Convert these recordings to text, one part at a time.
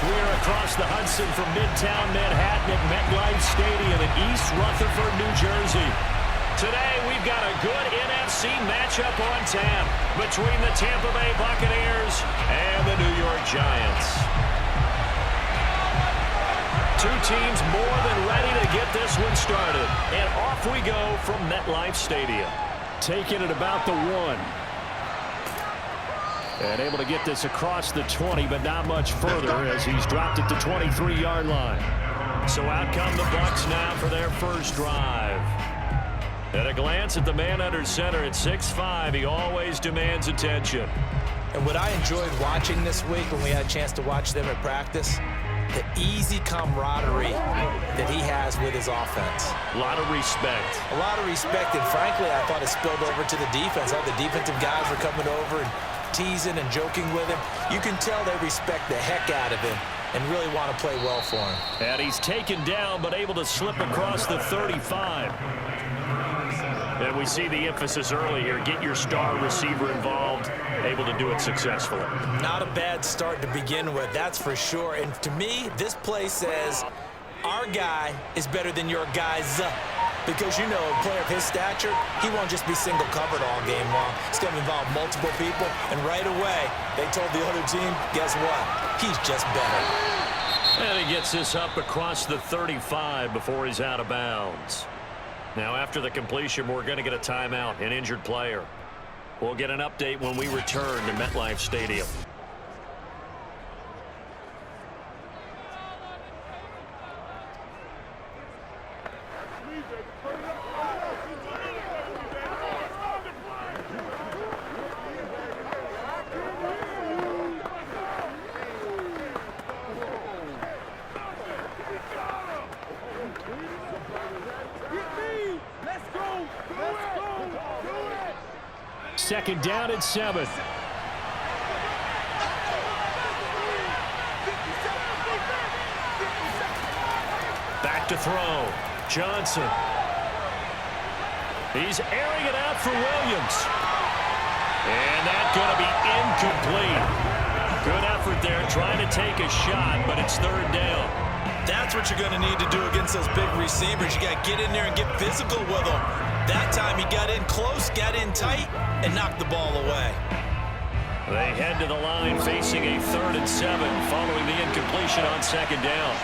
We're across the Hudson from Midtown Manhattan at MetLife Stadium in East Rutherford, New Jersey. Today, we've got a good NFC matchup on tap between the Tampa Bay Buccaneers and the New York Giants. Two teams more than ready to get this one started. And off we go from MetLife Stadium. Taking it about the 1. And able to get this across the 20, but not much further as he's dropped it to 23-yard line. So out come the Bucs now for their first drive. At a glance at the man under center at 6'5", he always demands attention. And what I enjoyed watching this week when we had a chance to watch them at practice, the easy camaraderie that he has with his offense. A lot of respect. A lot of respect, and frankly, I thought it spilled over to the defense. All the defensive guys were coming over and teasing and joking with him. You can tell they respect the heck out of him and really want to play well for him. And he's taken down, but able to slip across the 35. And we see the emphasis early here. Get your star receiver involved, able to do it successfully. Not a bad start to begin with, that's for sure. And to me, this play says our guy is better than your guy's. Because, you know, a player of his stature, he won't just be single covered all game long. It's going to involve multiple people. And right away, they told the other team, guess what? He's just better. And he gets this up across the 35 before he's out of bounds. Now, after the completion, we're going to get a timeout, an injured player. We'll get an update when we return to MetLife Stadium. Second down and 7. Back to throw. Johnson. He's airing it out for Williams. And that's going to be incomplete. Good effort there trying to take a shot, but it's third down. That's what you're going to need to do against those big receivers. You got to get in there and get physical with them. That time he got in close, got in tight, and knocked the ball away. They head to the line facing a 3rd and 7 following the incompletion on second down.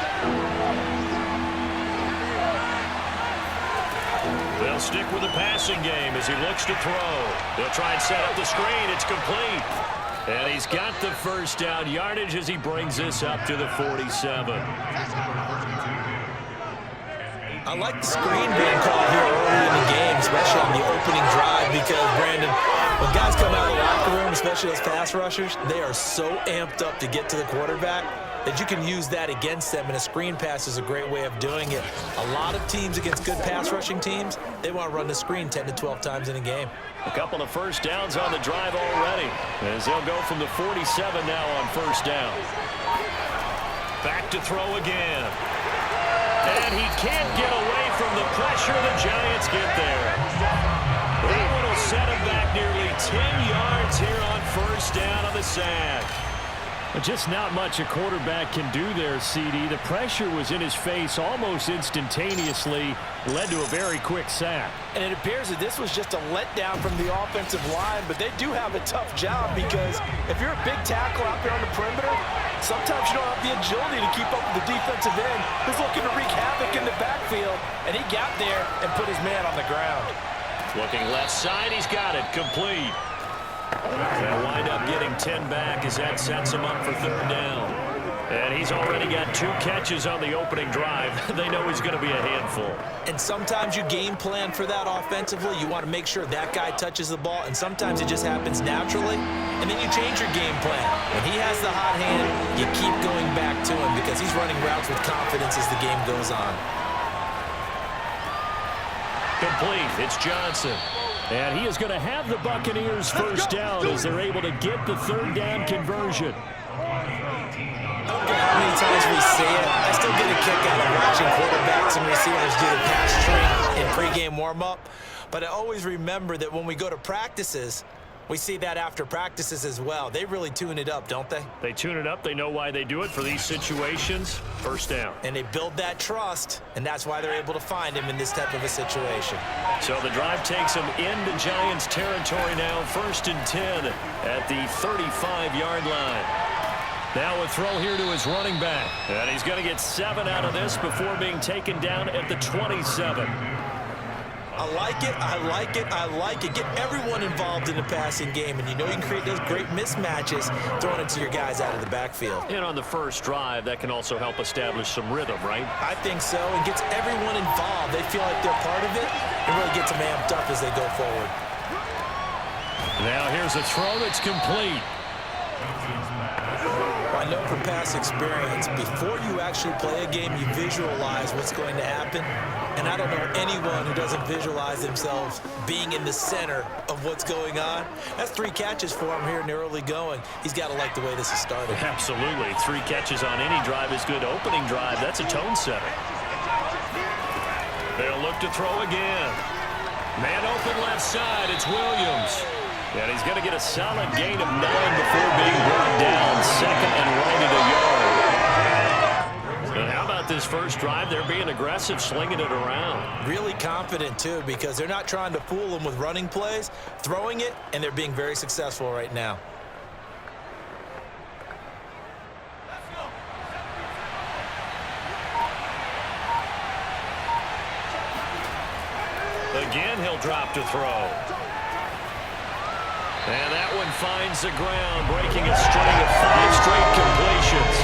They'll stick with the passing game as he looks to throw. They'll try and set up the screen. It's complete. And he's got the first down yardage as he brings this up to the 47. I like the screen being called here early in the game, especially on the opening drive, because, Brandon, when guys come out of the locker room, especially those pass rushers, they are so amped up to get to the quarterback that you can use that against them, and a screen pass is a great way of doing it. A lot of teams against good pass rushing teams, they want to run the screen 10 to 12 times in a game. A couple of first downs on the drive already, as they'll go from the 47 now on first down. Back to throw again. And he can't get away from the pressure the Giants get there. That one will set him back nearly 10 yards here on first down on the sack. Just not much a quarterback can do there, CD. The pressure was in his face almost instantaneously, led to a very quick sack. And it appears that this was just a letdown from the offensive line, but they do have a tough job because if you're a big tackle out there on the perimeter, sometimes you don't have the agility to keep up with the defensive end who's looking to wreak havoc in the backfield, and he got there and put his man on the ground. Looking left side, he's got it, complete. They'll wind up getting 10 back as that sets him up for third down. And he's already got 2 catches on the opening drive. They know he's going to be a handful. And sometimes you game plan for that offensively. You want to make sure that guy touches the ball, and sometimes it just happens naturally. And then you change your game plan. When he has the hot hand, you keep going back to him because he's running routes with confidence as the game goes on. Complete. It's Johnson. And he is going to have the Buccaneers first down as they're able to get the third down conversion. I don't care how many times we see it, I still get a kick out of watching quarterbacks and receivers do the pass tree in pregame warm-up. But I always remember that when we go to practices, We see that after practices as well. They really tune it up, don't they? They tune it up. They know why they do it for these situations. First down. And they build that trust, and that's why they're able to find him in this type of a situation. So the drive takes them into Giants territory now. 1st and 10 at the 35-yard line. Now a throw here to his running back. And he's going to get 7 out of this before being taken down at the 27. I like it, I like it, I like it. Get everyone involved in the passing game, and you know you can create those great mismatches throwing it to your guys out of the backfield. And on the first drive, that can also help establish some rhythm, right? I think so. It gets everyone involved. They feel like they're part of it, and really gets them amped up as they go forward. Now here's a throw that's complete. I know from past experience, before you actually play a game, you visualize what's going to happen. And I don't know anyone who doesn't visualize themselves being in the center of what's going on. That's 3 catches for him here in the early going. He's got to like the way this is started. Absolutely. 3 catches on any drive is good. Opening drive, that's a tone setter. They'll look to throw again. Man open left side, it's Williams. And he's going to get a solid gain of 9 before being brought down. 2nd and right at a yard. And how about this first drive? They're being aggressive, slinging it around. Really confident, too, because they're not trying to fool them with running plays, throwing it, and they're being very successful right now. Again, he'll drop to throw. And that one finds the ground, breaking a string of 5 straight completions.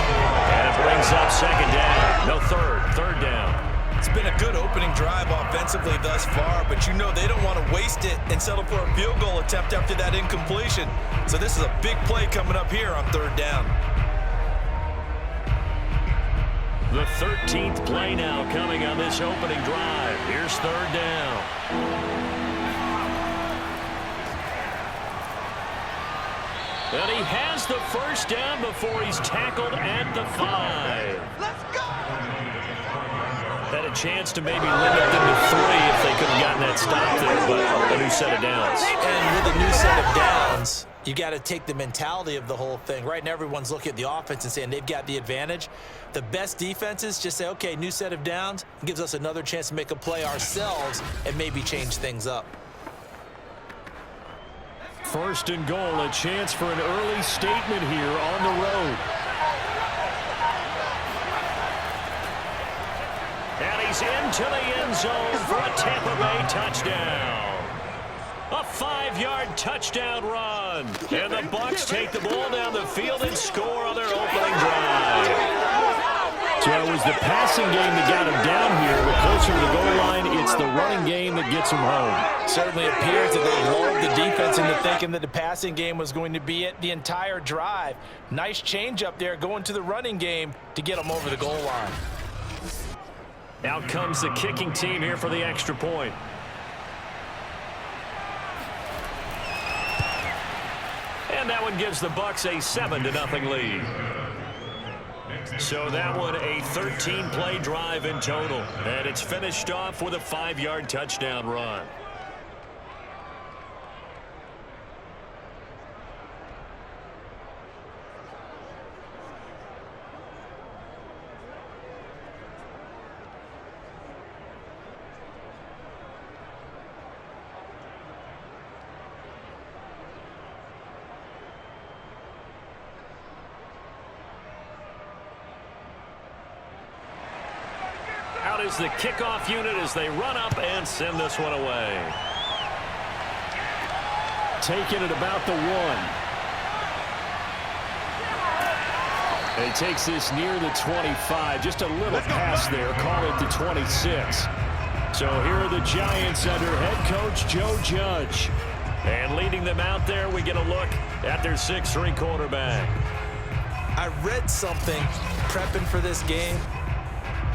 And it brings up 2nd down. No, 3rd down. It's been a good opening drive offensively thus far, but you know they don't want to waste it and settle for a field goal attempt after that incompletion. So this is a big play coming up here on 3rd down. The 13th play now coming on this opening drive. Here's 3rd down. And he has the first down before he's tackled at the 5. Let's go! Had a chance to maybe limit them to 3 if they could have gotten that stop there, but a new set of downs. And with a new set of downs, you got to take the mentality of the whole thing. Right now, everyone's looking at the offense and saying they've got the advantage. The best defenses just say, okay, new set of downs. It gives us another chance to make a play ourselves and maybe change things up. 1st and goal, a chance for an early statement here on the road. And he's into the end zone for a Tampa Bay touchdown. A 5-yard touchdown run. And the Bucs take the ball down the field and score on their opening drive. So it was the passing game that got him down here, but closer to the goal line, it's the running game that gets him home. Certainly appears that they lulled the defense into thinking that the passing game was going to be it the entire drive. Nice change up there going to the running game to get them over the goal line. Out comes the kicking team here for the extra point. And that one gives the Bucs a 7-0 lead. So that one a 13-play drive in total. And it's finished off with a 5-yard touchdown run. Out is the kickoff unit as they run up and send this one away. Taking it about the 1. He takes this near the 25. Just a little pass there. Call it the 26. So here are the Giants under head coach Joe Judge. And leading them out there, we get a look at their 6'3" quarterback. I read something prepping for this game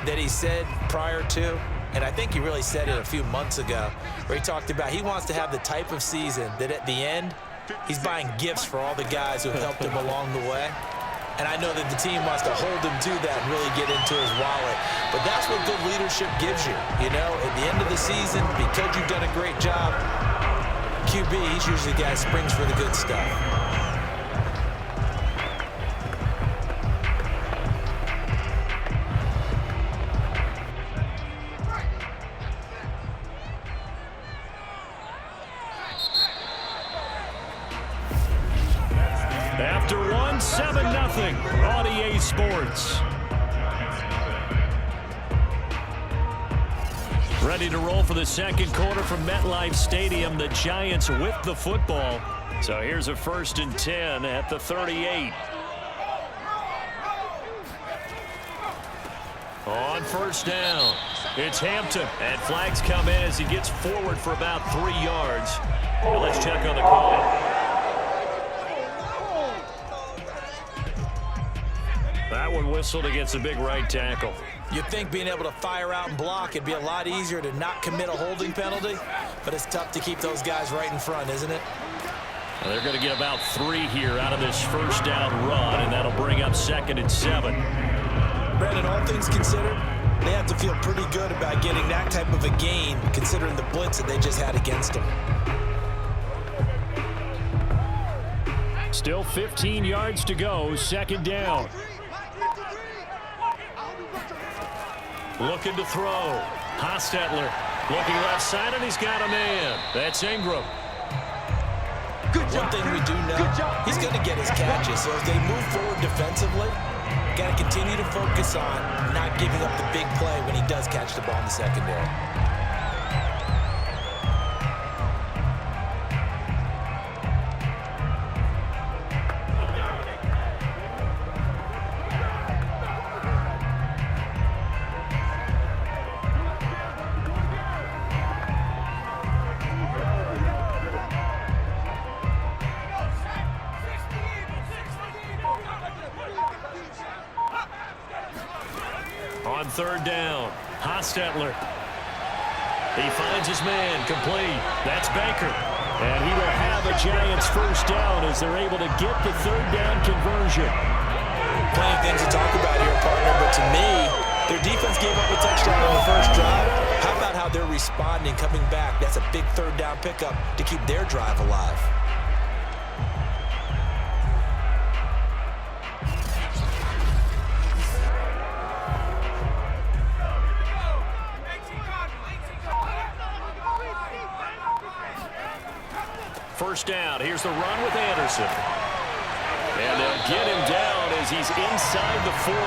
that he said prior to, and I think he really said it a few months ago, where he talked about he wants to have the type of season that at the end, he's buying gifts for all the guys who have helped him along the way. And I know that the team wants to hold him to that and really get into his wallet. But that's what good leadership gives you. You know, at the end of the season, because you've done a great job, QB, he's usually the guy who springs for the good stuff. After one, 7-0 on EA Sports. Ready to roll for the second quarter from MetLife Stadium. The Giants with the football. So here's a 1st and 10 at the 38. On 1st down, it's Hampton. And flags come in as he gets forward for about 3 yards. Well, let's check on the call. That one whistled against a big right tackle. You'd think being able to fire out and block, it'd be a lot easier to not commit a holding penalty, but it's tough to keep those guys right in front, isn't it? Well, they're going to get about 3 here out of this 1st down run, and that'll bring up 2nd and 7. Brandon, all things considered, they have to feel pretty good about getting that type of a gain, considering the blitz that they just had against them. Still 15 yards to go, 2nd down. Looking to throw. Hostetler looking left side, and he's got a man. That's Ingram. One thing we do know, he's going to get his catches. So as they move forward defensively, got to continue to focus on not giving up the big play when he does catch the ball in the secondary. On 3rd down, Hostetler. He finds his man, complete. That's Baker. And he will have a Giants 1st down as they're able to get the 3rd down conversion. Plenty of things to talk about here, partner, but to me, their defense gave up a touchdown on the 1st drive. How about how they're responding, coming back? That's a big 3rd down pickup to keep their drive alive. First down. Here's the run with Anderson. And they'll get him down as he's inside the 40.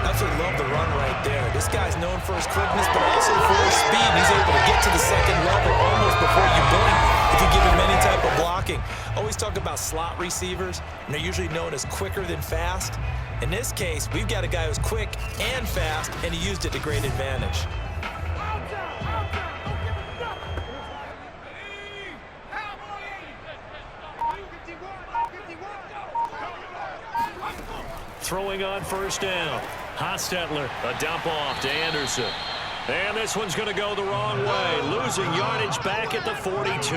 Absolutely love the run right there. This guy's known for his quickness, but also for his speed. He's able to get to the 2nd level almost before you blink if you give him any type of blocking. Always talk about slot receivers, and they're usually known as quicker than fast. In this case, we've got a guy who's quick and fast, and he used it to great advantage. Throwing on 1st down. Hostetler, a dump off to Anderson. And this one's going to go the wrong way. Losing yardage back at the 42.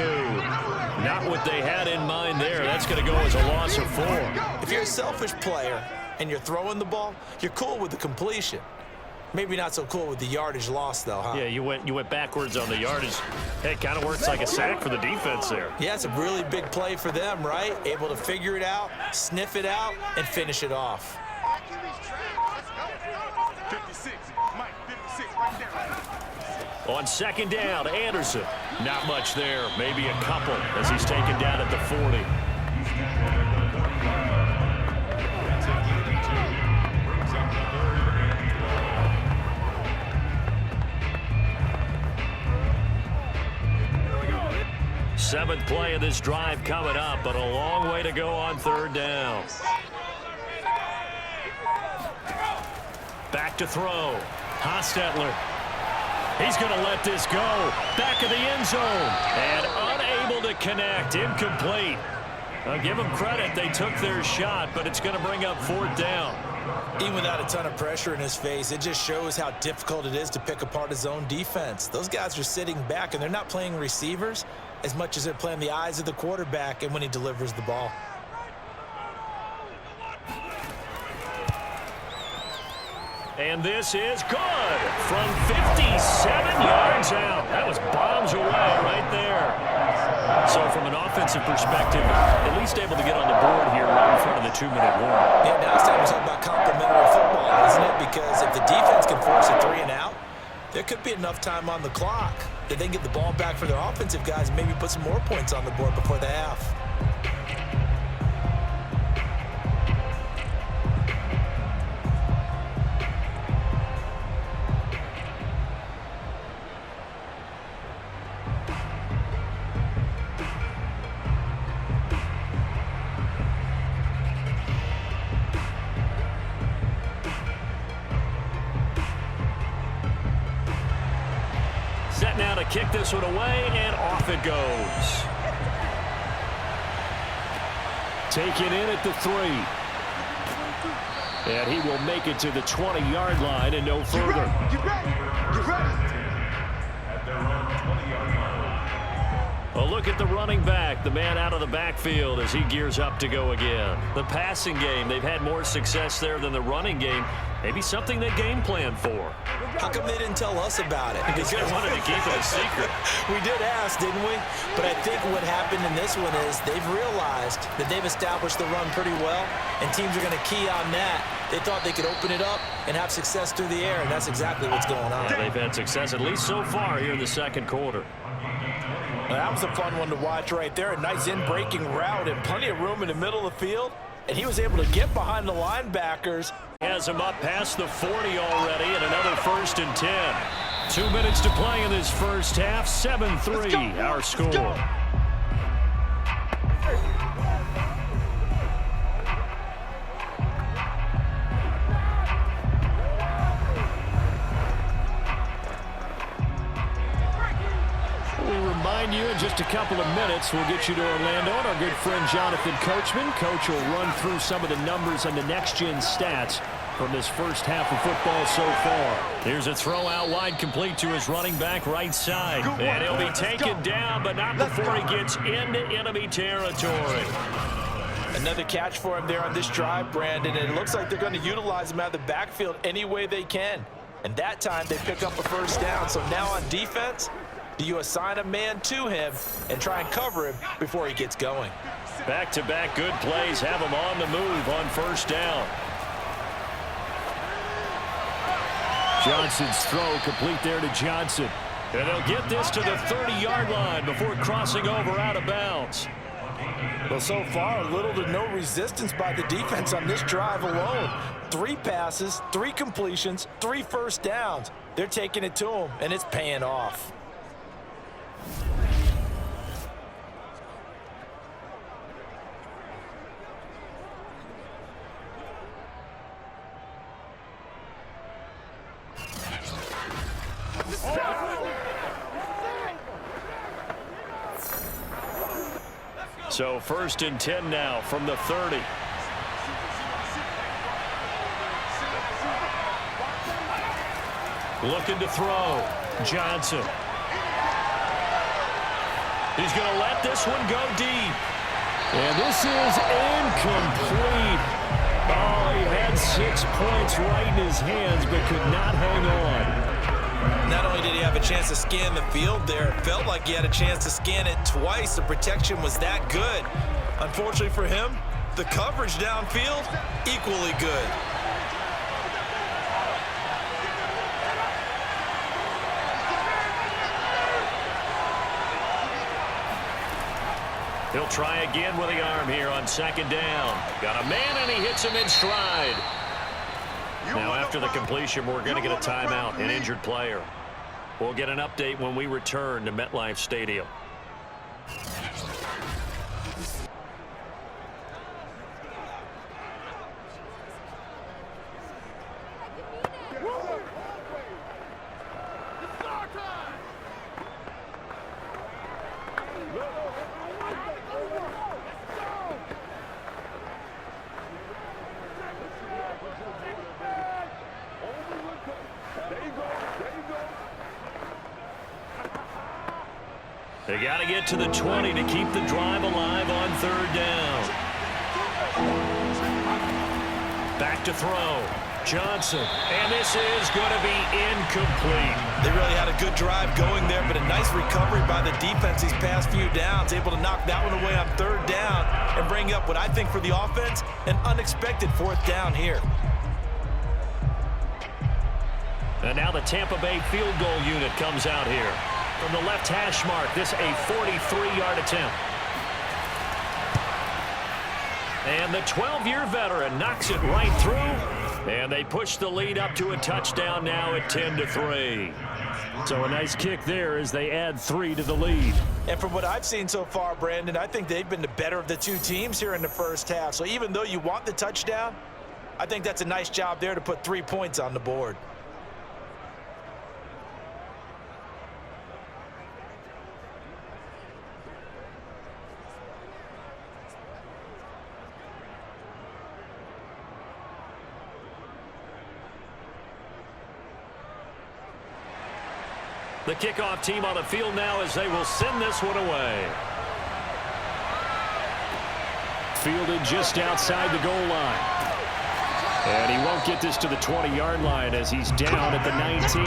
Not what they had in mind there. That's going to go as a loss of 4. If you're a selfish player and you're throwing the ball, you're cool with the completion. Maybe not so cool with the yardage loss, though, huh? Yeah, you went backwards on the yardage. Hey, it kind of works like a sack for the defense there. Yeah, it's a really big play for them, right? Able to figure it out, sniff it out, and finish it off. 56, Mike, 56, right there. On 2nd down, Anderson. Not much there, maybe a couple as he's taken down at the 40. Seventh play of this drive coming up, but a long way to go on 3rd down. Back to throw. Hostetler. He's going to let this go. Back of the end zone. And unable to connect. Incomplete. I'll give them credit. They took their shot, but it's going to bring up 4th down. Even without a ton of pressure in his face, it just shows how difficult it is to pick apart his own defense. Those guys are sitting back, and they're not playing receivers as much as they're playing the eyes of the quarterback and when he delivers the ball. And this is good from 57 yards out. That was bombs away right there. So from an offensive perspective, at least able to get on the board here right in front of the 2-minute warning. Yeah, now it's time to talk about complementary football, isn't it? Because if the defense can force a 3 and out, there could be enough time on the clock that they can get the ball back for their offensive guys and maybe put some more points on the board before the half. Set now to kick this one away, and off it goes. Taken in at the 3. And he will make it to the 20-yard line and no further. Get ready. Get ready. A look at the running back, the man out of the backfield as he gears up to go again. The passing game, they've had more success there than the running game. Maybe something they game planned for. How come they didn't tell us about it? Because they wanted to keep it a secret. We did ask, didn't we? But I think what happened in this one is they've realized that they've established the run pretty well, and teams are going to key on that. They thought they could open it up and have success through the air, and that's exactly what's going on. Yeah, they've had success, at least so far, here in the second quarter. Well, that was a fun one to watch right there. A nice in-breaking route and plenty of room in the middle of the field, and he was able to get behind the linebackers. Has him up past the 40 already, and another 1st and 10. 2 minutes to play in this first half. 7-3 our score. Remind you in just a couple of minutes, we'll get you to Orlando and our good friend Jonathan Coachman. Coach will run through some of the numbers and the next-gen stats from this first half of football so far. Here's a throw out wide, complete to his running back right side. And he'll be taken down, but not before he gets into enemy territory. Another catch for him there on this drive, Brandon, and it looks like they're going to utilize him out of the backfield any way they can. And that time they pick up a first down. So now on defense, do you assign a man to him and try and cover him before he gets going? Back-to-back good plays have him on the move on first down. Johnson's throw complete there to Johnson. And they'll get this to the 30-yard line before crossing over out of bounds. Well, so far, little to no resistance by the defense on this drive alone. 3 passes, 3 completions, 3 first downs. They're taking it to him, and it's paying off. So 1st and 10 now from the 30. Looking to throw. Johnson. He's going to let this one go deep. And this is incomplete. Oh, he had 6 points right in his hands, but could not hang on. Not only did he have a chance to scan the field there, it felt like he had a chance to scan it twice. The protection was that good. Unfortunately for him, the coverage downfield, equally good. He'll try again with the arm here on 2nd down. Got a man, and he hits him in stride. Now, after the completion, we're going to get a timeout, an injured player. We'll get an update when we return to MetLife Stadium. They got to get to the 20 to keep the drive alive on 3rd down. Back to throw. Johnson. And this is going to be incomplete. They really had a good drive going there, but a nice recovery by the defense these past few downs, able to knock that one away on 3rd down and bring up what I think for the offense, an unexpected 4th down here. And now the Tampa Bay field goal unit comes out here. From the left hash mark, this a 43-yard attempt. And the 12-year veteran knocks it right through. And they push the lead up to a touchdown now at 10-3. So a nice kick there as they add 3 to the lead. And from what I've seen so far, Brandon, I think they've been the better of the two teams here in the first half. So even though you want the touchdown, I think that's a nice job there to put 3 points on the board. The kickoff team on the field now as they will send this one away. Fielded just outside the goal line. And he won't get this to the 20-yard line as he's down at the 19.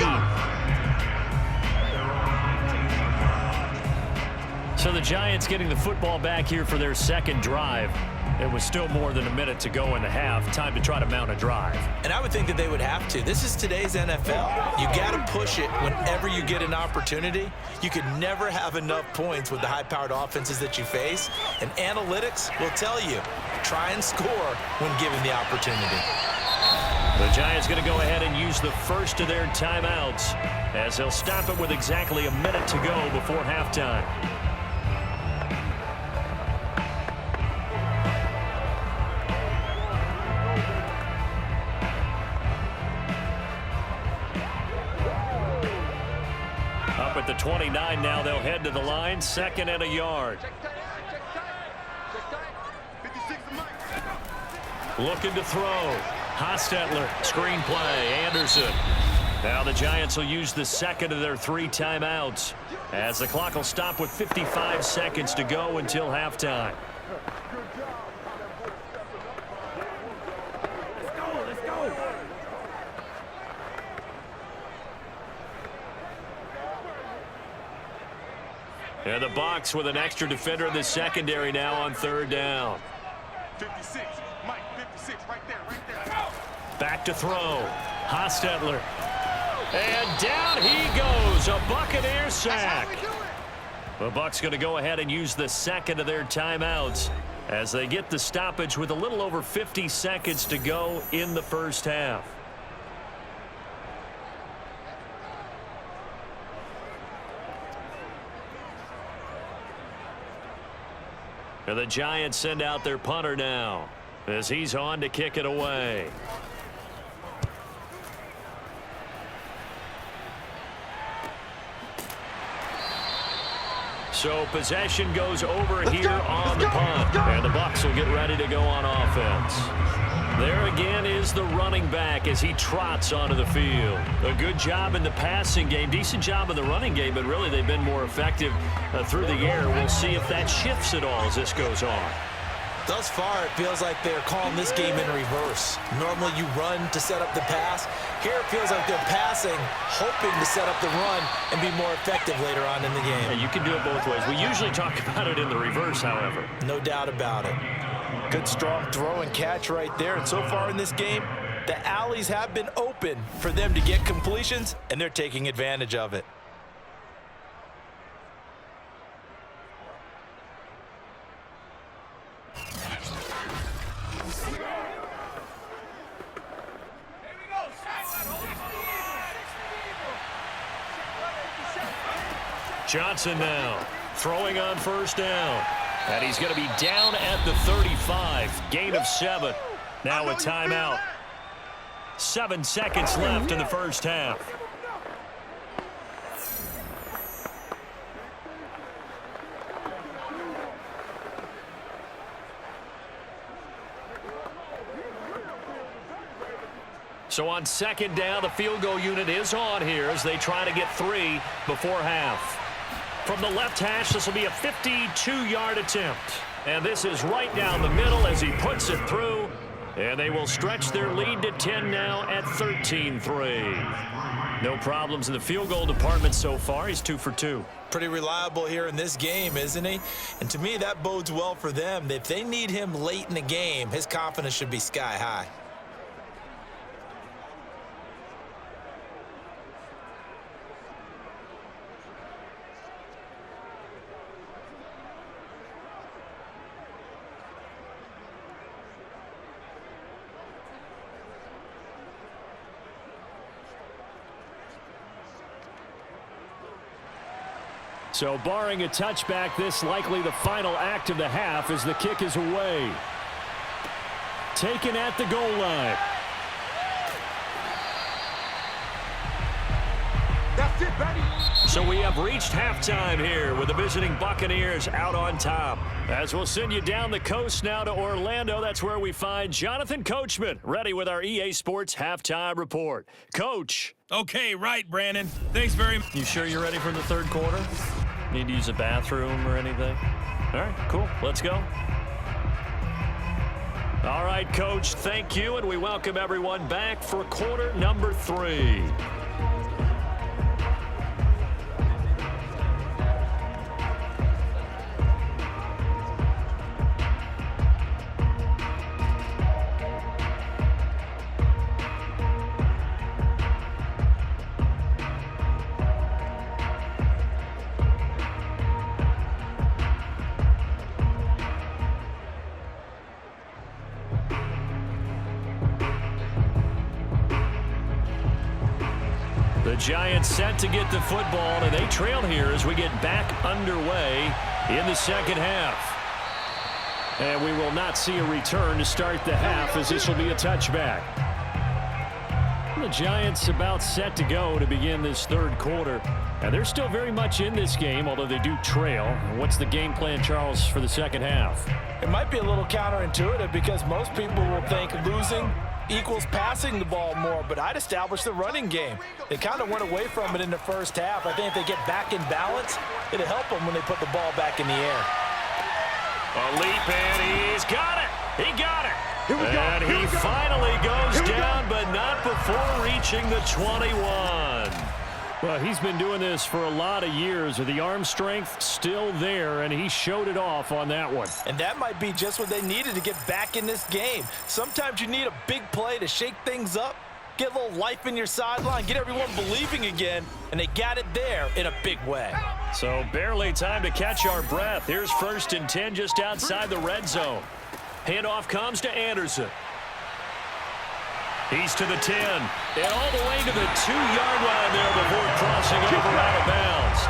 So the Giants getting the football back here for their second drive. It was still more than a minute to go in the half. Time to try to mount a drive. And I would think that they would have to. This is today's NFL. You got to push it whenever you get an opportunity. You could never have enough points with the high-powered offenses that you face. And analytics will tell you, try and score when given the opportunity. The Giants going to go ahead and use the first of their timeouts as they'll stop it with exactly a minute to go before halftime. Up at the 29 now, they'll head to the line, 2nd and a yard. Looking to throw. Hostetler, screen play, Anderson. Now the Giants will use the second of their 3 timeouts as the clock will stop with 55 seconds to go until halftime. And the Bucs with an extra defender in the secondary now on 3rd down. 56, Mike, 56, right there. Back to throw. Hostetler. And down he goes. A Buccaneer sack. The Bucs going to go ahead and use the second of their timeouts as they get the stoppage with a little over 50 seconds to go in the first half. And the Giants send out their punter now as he's on to kick it away. So possession goes over here on the punt. And the Bucs will get ready to go on offense. There again is the running back as he trots onto the field. A good job in the passing game, decent job in the running game, but really they've been more effective through the air. We'll see if that shifts at all as this goes on. Thus far, it feels like they're calling this game in reverse. Normally you run to set up the pass. Here it feels like they're passing, hoping to set up the run and be more effective later on in the game. Yeah, you can do it both ways. We usually talk about it in the reverse, however. No doubt about it. Good strong throw and catch right there. And so far in this game, the alleys have been open for them to get completions, and they're taking advantage of it. Johnson now throwing on 1st down. And he's going to be down at the 35. Gain of 7. Now a timeout. 7 seconds left in the first half. So on 2nd down, the field goal unit is on here as they try to get 3 before half. From the left hash, this will be a 52-yard attempt. And this is right down the middle as he puts it through. And they will stretch their lead to 10 now at 13-3. No problems in the field goal department so far. He's 2 for 2. Pretty reliable here in this game, isn't he? And to me, that bodes well for them. If they need him late in the game, his confidence should be sky high. So barring a touchback, this likely the final act of the half as the kick is away. Taken at the goal line. That's it, baby. So we have reached halftime here with the visiting Buccaneers out on top. As we'll send you down the coast now to Orlando, that's where we find Jonathan Coachman, ready with our EA Sports halftime report. Coach. Okay, right, Brandon. Thanks very much. You sure you're ready for the third quarter? Need to use a bathroom or anything? All right, cool. Let's go. All right, Coach, thank you, and we welcome everyone back for quarter number 3. The Giants set to get the football, and they trail here as we get back underway in the second half. And we will not see a return to start the half as this will be a touchback. The Giants about set to go to begin this third quarter. And they're still very much in this game, although they do trail. What's the game plan, Charles, for the second half? It might be a little counterintuitive because most people will think losing equals passing the ball more, but I'd establish the running game. They kind of went away from it in the first half. I think if they get back in balance, it'll help them when they put the ball back in the air. A leap, and he's got it. He got it. And he finally goes down, but not before reaching the 21. Well, he's been doing this for a lot of years. The arm strength still there, and he showed it off on that one. And that might be just what they needed to get back in this game. Sometimes you need a big play to shake things up, get a little life in your sideline, get everyone believing again, and they got it there in a big way. So barely time to catch our breath. Here's 1st and 10 just outside the red zone. Handoff comes to Anderson. He's to the 10, and all the way to the 2-yard line there before crossing over out of bounds.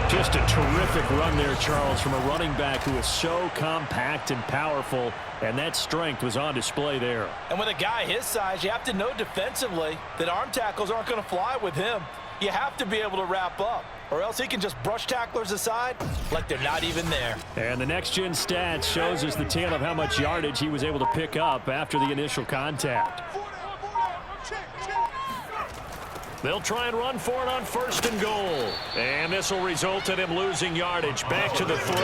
Just a terrific run there, Charles, from a running back who is so compact and powerful, and that strength was on display there. And with a guy his size, you have to know defensively that arm tackles aren't going to fly with him. You have to be able to wrap up, or else he can just brush tacklers aside like they're not even there. And the next-gen stats shows us the tale of how much yardage he was able to pick up after the initial contact. They'll try and run for it on 1st and goal. And this will result in him losing yardage back to the 3.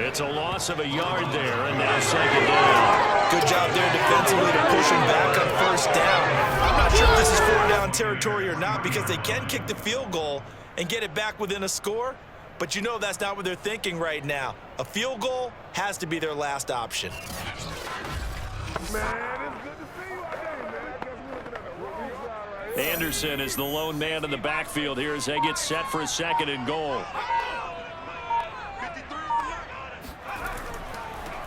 It's a loss of a yard there, and now 2nd down. Good job there defensively to push him back on 1st down. I'm not sure if this is 4-down territory or not because they can kick the field goal and get it back within a score, but you know that's not what they're thinking right now. A field goal has to be their last option. Anderson is the lone man in the backfield here as they get set for a 2nd and goal.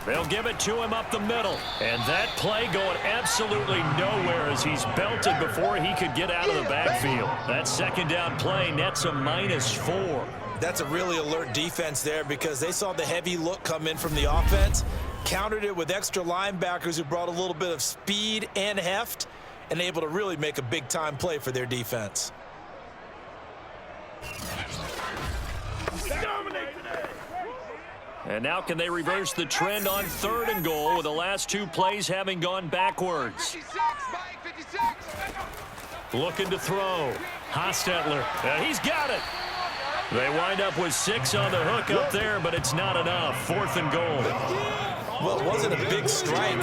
They'll give it to him up the middle. And that play going absolutely nowhere as he's belted before he could get out of the backfield. That 2nd down play nets a -4. That's a really alert defense there because they saw the heavy look come in from the offense, countered it with extra linebackers who brought a little bit of speed and heft, and able to really make a big-time play for their defense. And now can they reverse the trend on 3rd and goal with the last 2 plays having gone backwards? Looking to throw. Hostetler. He's got it. They wind up with 6 on the hook up there, but it's not enough. 4th and goal. Well, it wasn't a big strike,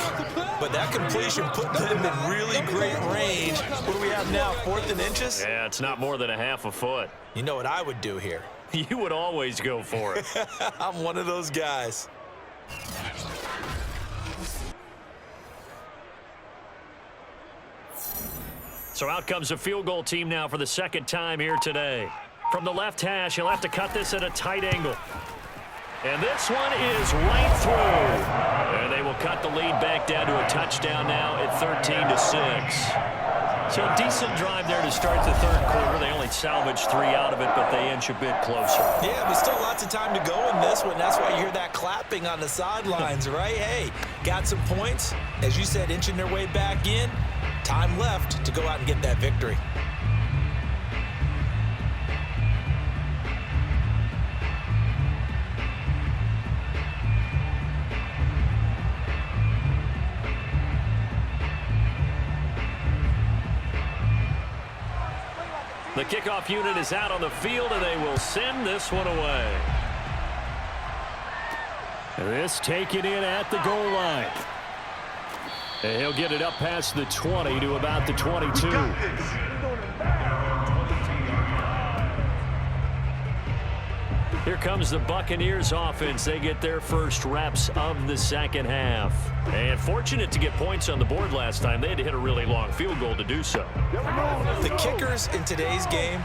but that completion put them in really great range. What do we have now, 4th and inches? Yeah, it's not more than a half a foot. You know what I would do here? You would always go for it. I'm one of those guys. So out comes a field goal team now for the second time here today. From the left hash, he'll have to cut this at a tight angle. And this one is right through. And they will cut the lead back down to a touchdown now at 13-6. So a decent drive there to start the third quarter. They only salvaged 3 out of it, but they inch a bit closer. Yeah, but still lots of time to go in this one. That's why you hear that clapping on the sidelines, right? Hey, got some points. As you said, inching their way back in. Time left to go out and get that victory. The kickoff unit is out on the field, and they will send this one away. This taken in at the goal line. And he'll get it up past the 20 to about the 22. Here comes the Buccaneers offense. They get their first reps of the second half. And fortunate to get points on the board last time. They had to hit a really long field goal to do so. The kickers in today's game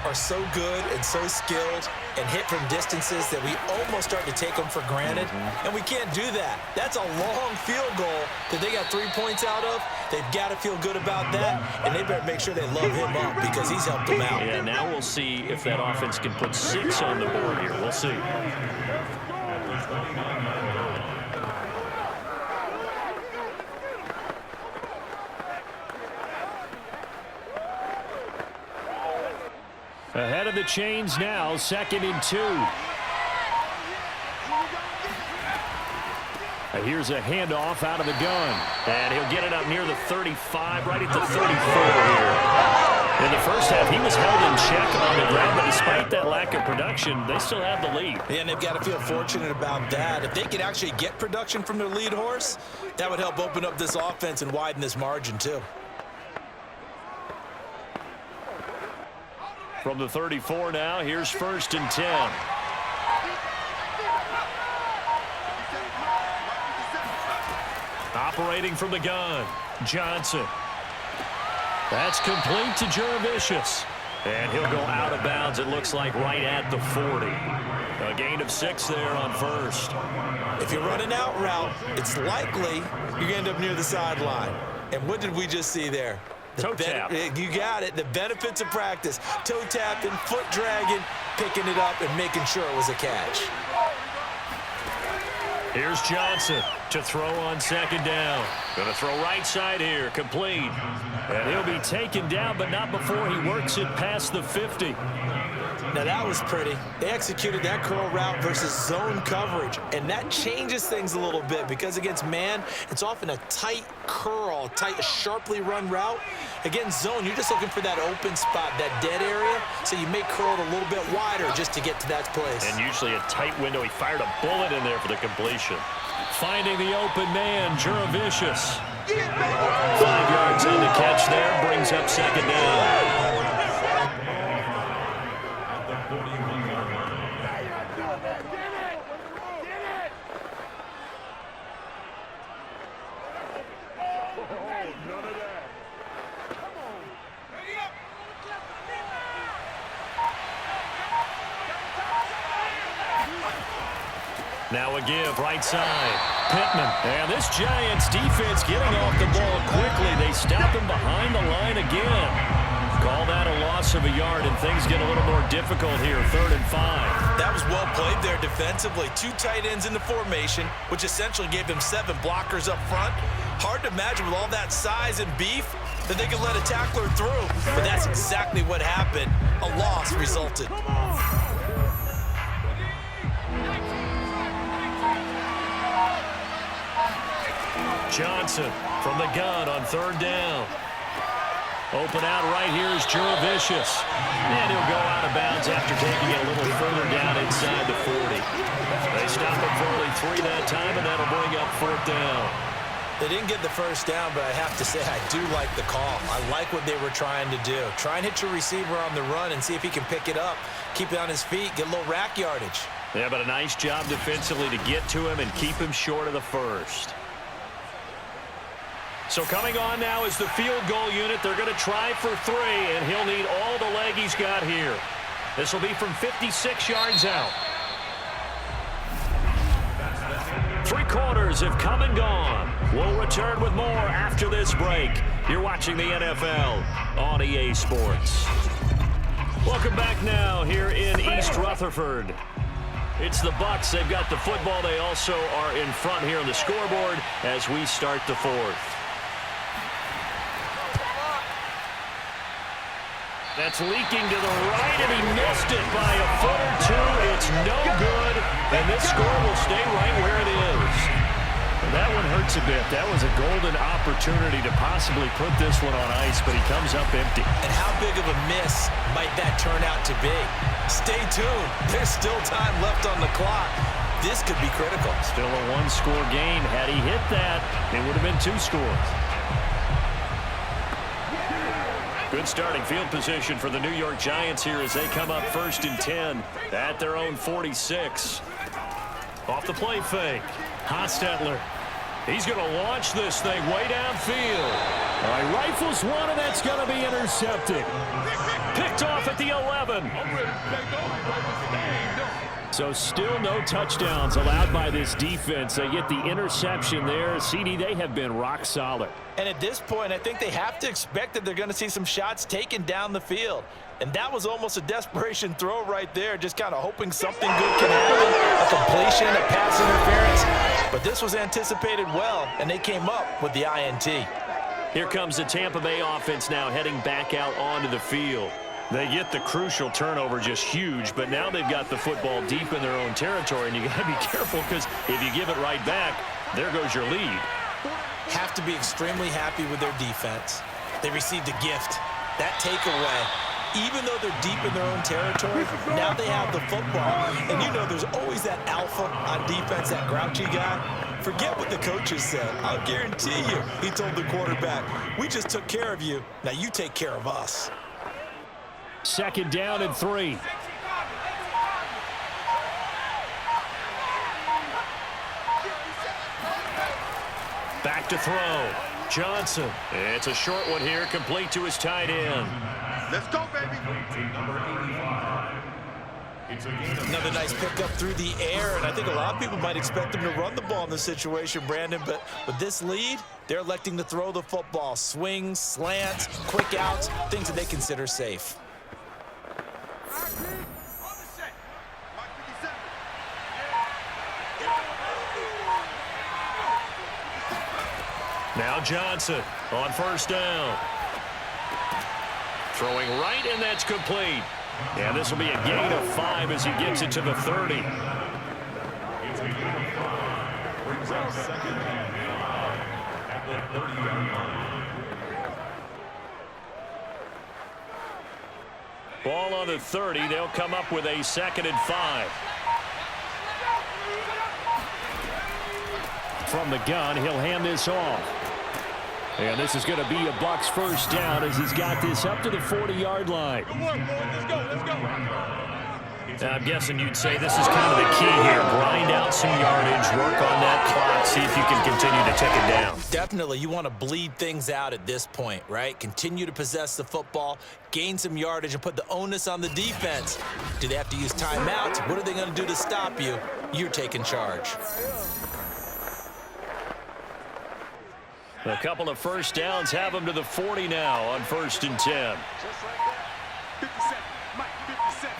are so good and so skilled and hit from distances that we almost start to take them for granted. And we can't do that. That's a long field goal that they got 3 points out of. They've got to feel good about that, and they better make sure they love him up because he's helped them out. Yeah, now we'll see if that offense can put 6 on the board here. We'll see. Ahead of the chains now, 2nd and 2. Here's a handoff out of the gun. And he'll get it up near the 35, right at the 34 here. In the first half, he was held in check on the ground, but despite that lack of production, they still have the lead. And they've got to feel fortunate about that. If they could actually get production from their lead horse, that would help open up this offense and widen this margin too. From the 34 now, here's 1st and 10. Operating from the gun, Johnson. That's complete to Jurevicius. And he'll go out of bounds, it looks like, right at the 40. A gain of 6 there on 1st. If you're running out route, it's likely you're going to end up near the sideline. And what did we just see there? Toe tap. You got it. The benefits of practice. Toe tapping, foot dragging, picking it up, and making sure it was a catch. Here's Johnson to throw on 2nd down. Going to throw right side here, complete. And he'll be taken down, but not before he works it past the 50. Now that was pretty. They executed that curl route versus zone coverage, and that changes things a little bit because against man, it's often a tight curl, tight, sharply run route. Against zone, you're just looking for that open spot, that dead area, so you may curl it a little bit wider just to get to that place. And usually a tight window. He fired a bullet in there for the completion. Finding the open man, Jurevicius. 5 yards on the catch there, brings up 2nd down. Now a give, right side. Pittman. And this Giants defense getting off the ball quickly. They stop him behind the line again. Call that a loss of a yard, and things get a little more difficult here, 3rd and 5. That was well played there defensively. 2 tight ends in the formation, which essentially gave him 7 blockers up front. Hard to imagine with all that size and beef that they could let a tackler through. But that's exactly what happened. A loss resulted. Johnson from the gun on 3rd down. Open out right here is Jurevicius. And he'll go out of bounds after taking it a little further down inside the 40. They stop him for only 3 that time, and that'll bring up 4th down. They didn't get the first down, but I have to say I do like the call. I like what they were trying to do. Try and hit your receiver on the run and see if he can pick it up, keep it on his feet, get a little rack yardage. Yeah, but a nice job defensively to get to him and keep him short of the first. So coming on now is the field goal unit. They're going to try for 3, and he'll need all the leg he's got here. This will be from 56 yards out. 3 quarters have come and gone. We'll return with more after this break. You're watching the NFL on EA Sports. Welcome back now here in East Rutherford. It's the Bucs. They've got the football. They also are in front here on the scoreboard as we start the 4th. That's leaking to the right, and he missed it by a foot or 2. It's no good, and this score will stay right where it is. And that one hurts a bit. That was a golden opportunity to possibly put this one on ice, but he comes up empty. And how big of a miss might that turn out to be? Stay tuned. There's still time left on the clock. This could be critical. Still a 1-score game. Had he hit that, it would have been 2 scores. Good starting field position for the New York Giants here as they come up 1st and 10 at their own 46. Off the play fake. Hostetler. He's going to launch this thing way downfield. All right, rifles one, and that's going to be intercepted. Picked off at the 11. So still no touchdowns allowed by this defense. They get the interception there. CD, they have been rock solid. And at this point, I think they have to expect that they're going to see some shots taken down the field. And that was almost a desperation throw right there, just kind of hoping something good can happen, a completion, a pass interference. But this was anticipated well, and they came up with the INT. Here comes the Tampa Bay offense now heading back out onto the field. They get the crucial turnover, just huge, but now they've got the football deep in their own territory, and you got to be careful because if you give it right back, there goes your lead. Have to be extremely happy with their defense. They received a gift. That takeaway, even though they're deep in their own territory, now they have the football. And you know there's always that alpha on defense, that grouchy guy. Forget what the coaches said. I'll guarantee you, he told the quarterback, we just took care of you. Now you take care of us. 2nd down and 3. Back to throw. Johnson. It's a short one here, complete to his tight end. Let's go, baby. Another nice pickup through the air, and I think a lot of people might expect them to run the ball in this situation, Brandon, but with this lead, they're electing to throw the football. Swings, slants, quick outs, things that they consider safe. Now Johnson on 1st down. Throwing right, and that's complete. Yeah, this will be a gain of 5 as he gets it to the 30. Ball on the 30. They'll come up with a 2nd and 5. From the gun, he'll hand this off. And this is going to be a Bucs 1st down as he's got this up to the 40-yard line. Good work, boys. Let's go. Let's go. I'm guessing you'd say this is kind of the key here. Grind out some yardage, work on that clock, see if you can continue to take it down. Definitely, you want to bleed things out at this point, right? Continue to possess the football, gain some yardage, and put the onus on the defense. Do they have to use timeouts? What are they going to do to stop you? You're taking charge. A couple of 1st downs have them to the 40 now on 1st and 10. 57. Mike, 57.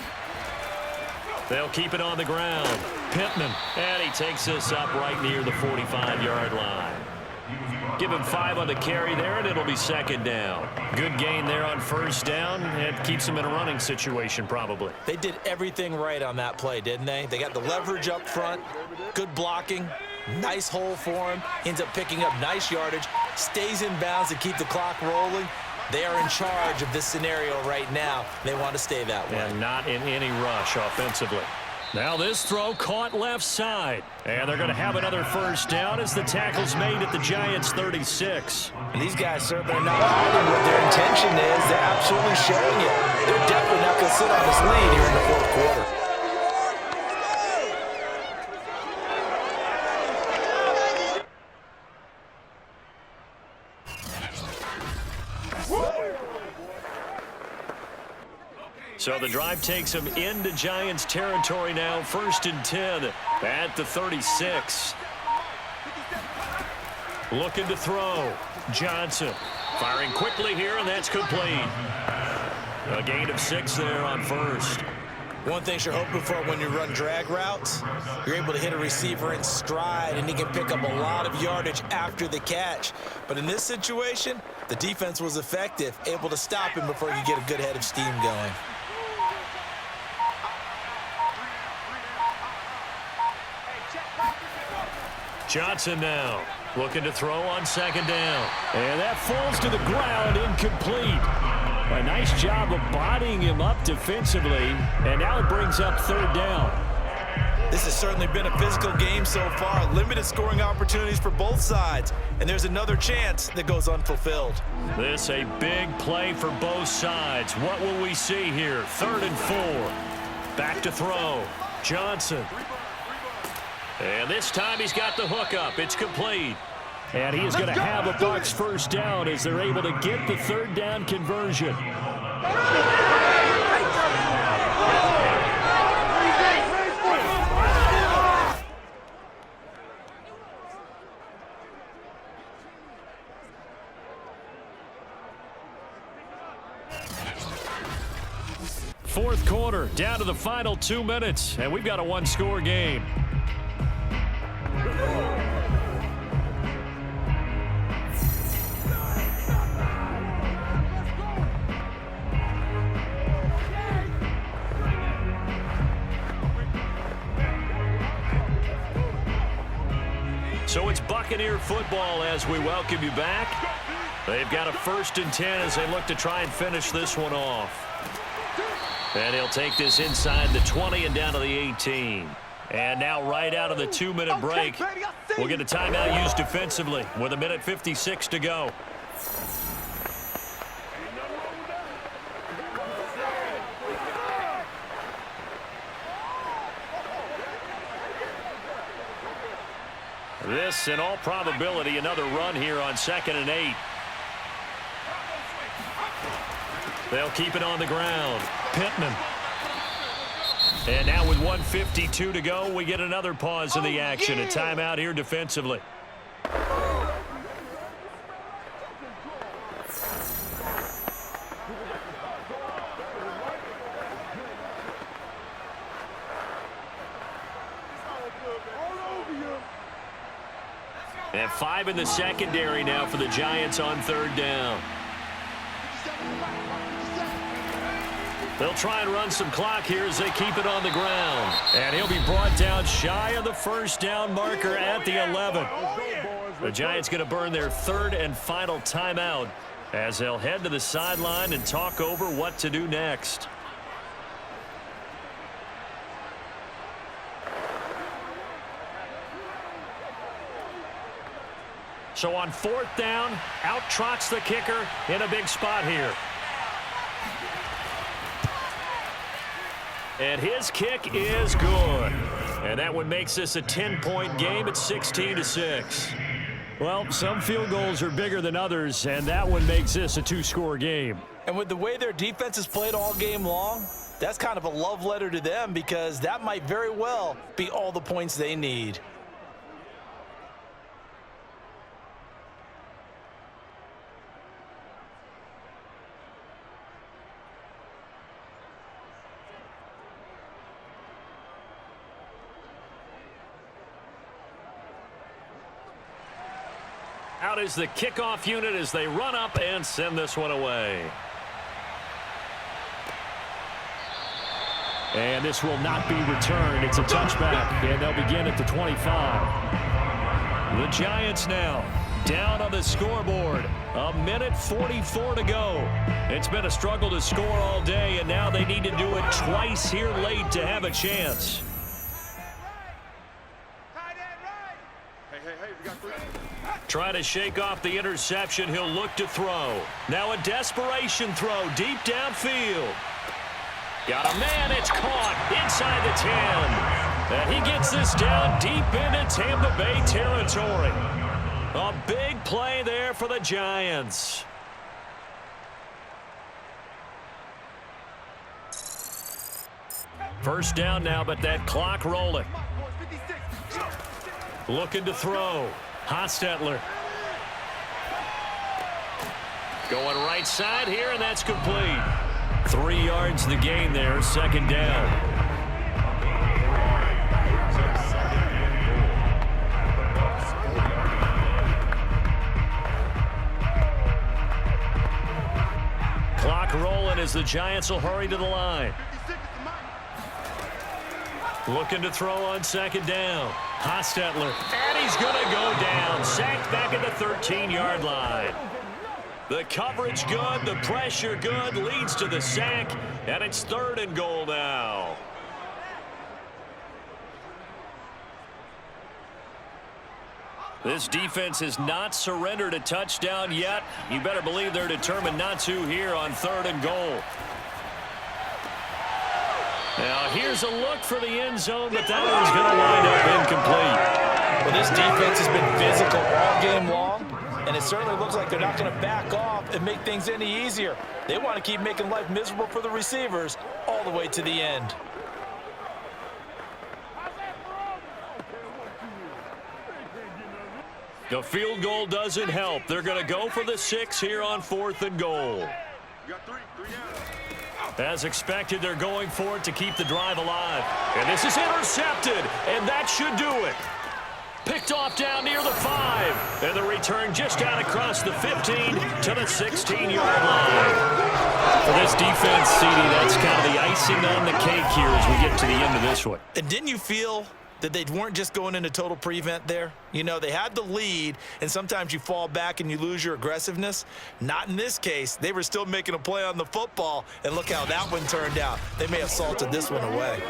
They'll keep it on the ground. Pittman, and he takes this up right near the 45-yard line. Give him 5 on the carry there, and it'll be 2nd down. Good gain there on 1st down. It keeps them in a running situation, probably. They did everything right on that play, didn't they? They got the leverage up front, good blocking, nice hole for him, ends up picking up nice yardage, stays in bounds to keep the clock rolling. They are in charge of this scenario right now. They want to stay that way. And not in any rush offensively. Now this throw caught left side. And they're going to have another first down as the tackle's made at the Giants' 36. And these guys certainly are not hiding what their intention is. They're absolutely showing it. They're definitely not going to sit on this lead here in the fourth quarter. So the drive takes them into Giants territory now. 1st and 10 at the 36. Looking to throw. Johnson firing quickly here, and that's complete. A gain of 6 there on first. One thing you're hoping for when you run drag routes, you're able to hit a receiver in stride, and he can pick up a lot of yardage after the catch. But in this situation, the defense was effective, able to stop him before he could get a good head of steam going. Johnson now looking to throw on 2nd down. And that falls to the ground, incomplete. A nice job of bodying him up defensively. And now it brings up 3rd down. This has certainly been a physical game so far. Limited scoring opportunities for both sides. And there's another chance that goes unfulfilled. This a big play for both sides. What will we see here? 3rd and 4. Back to throw. Johnson. And this time he's got the hook up. It's complete. And he is going to have a Bucs first down as they're able to get the 3rd down conversion. Fourth quarter, down to the final 2 minutes, and we've got a 1-score game. So it's Buccaneer football as we welcome you back. They've got a 1st and 10 as they look to try and finish this one off. And he'll take this inside the 20 and down to the 18. And now right out of the 2-minute break, we'll get a timeout used defensively with 1:56 to go. This, in all probability, another run here on 2nd and 8. They'll keep it on the ground. Pittman. And now with 1:52 to go, we get another pause in the action. A timeout here defensively. And 5 in the secondary now for the Giants on 3rd down. They'll try and run some clock here as they keep it on the ground. And he'll be brought down shy of the first down marker at the 11. The Giants going to burn their 3rd and final timeout as they'll head to the sideline and talk over what to do next. So on 4th down, out trots the kicker in a big spot here. And his kick is good. And that one makes this a 10-point game at 16-6. Well, some field goals are bigger than others, and that one makes this a 2-score game. And with the way their defense has played all game long, that's kind of a love letter to them because that might very well be all the points they need. Out is the kickoff unit as they run up and send this one away. And this will not be returned. It's a touchback, and they'll begin at the 25. The Giants now down on the scoreboard. 1:44 to go. It's been a struggle to score all day, and now they need to do it twice here late to have a chance. Try to shake off the interception. He'll look to throw. Now a desperation throw deep downfield. Got a man. It's caught inside the 10. And he gets this down deep into Tampa Bay territory. A big play there for the Giants. First down now, but that clock rolling. Looking to throw. Hostetler. Going right side here, and that's complete. 3 yards the gain there, second down. Clock rolling as the Giants will hurry to the line. Looking to throw on second down. Hostetler. And he's going to go down. Sacked back at the 13-yard line. The coverage good. The pressure good. Leads to the sack. And it's 3rd and goal now. This defense has not surrendered a touchdown yet. You better believe they're determined not to here on 3rd and goal. Now, here's a look for the end zone, but that one's going to wind up incomplete. Well, this defense has been physical all game long, and it certainly looks like they're not going to back off and make things any easier. They want to keep making life miserable for the receivers all the way to the end. The field goal doesn't help. They're going to go for the 6 here on 4th and goal. You got three down. As expected, they're going for it to keep the drive alive. And this is intercepted, and that should do it. Picked off down near the 5. And the return just out across the 15 to the 16-yard line. For this defense, CD, that's kind of the icing on the cake here as we get to the end of this one. And didn't you feel that they weren't just going into total prevent there? You know, they had the lead, and sometimes you fall back and you lose your aggressiveness. Not in this case. They were still making a play on the football, and look how that one turned out. They may have salted this one away.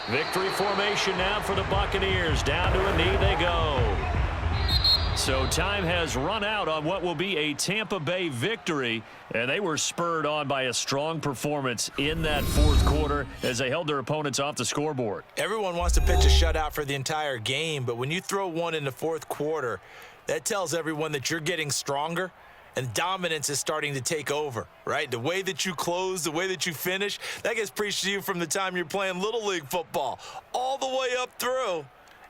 Victory formation now for the Buccaneers. Down to a knee they go. So time has run out on what will be a Tampa Bay victory, and they were spurred on by a strong performance in that 4th quarter as they held their opponents off the scoreboard. Everyone wants to pitch a shutout for the entire game, but when you throw one in the 4th quarter, that tells everyone that you're getting stronger and dominance is starting to take over, right? The way that you close, the way that you finish, that gets preached to you from the time you're playing Little League football all the way up through.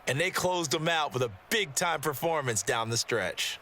And they closed them out with a big-time performance down the stretch.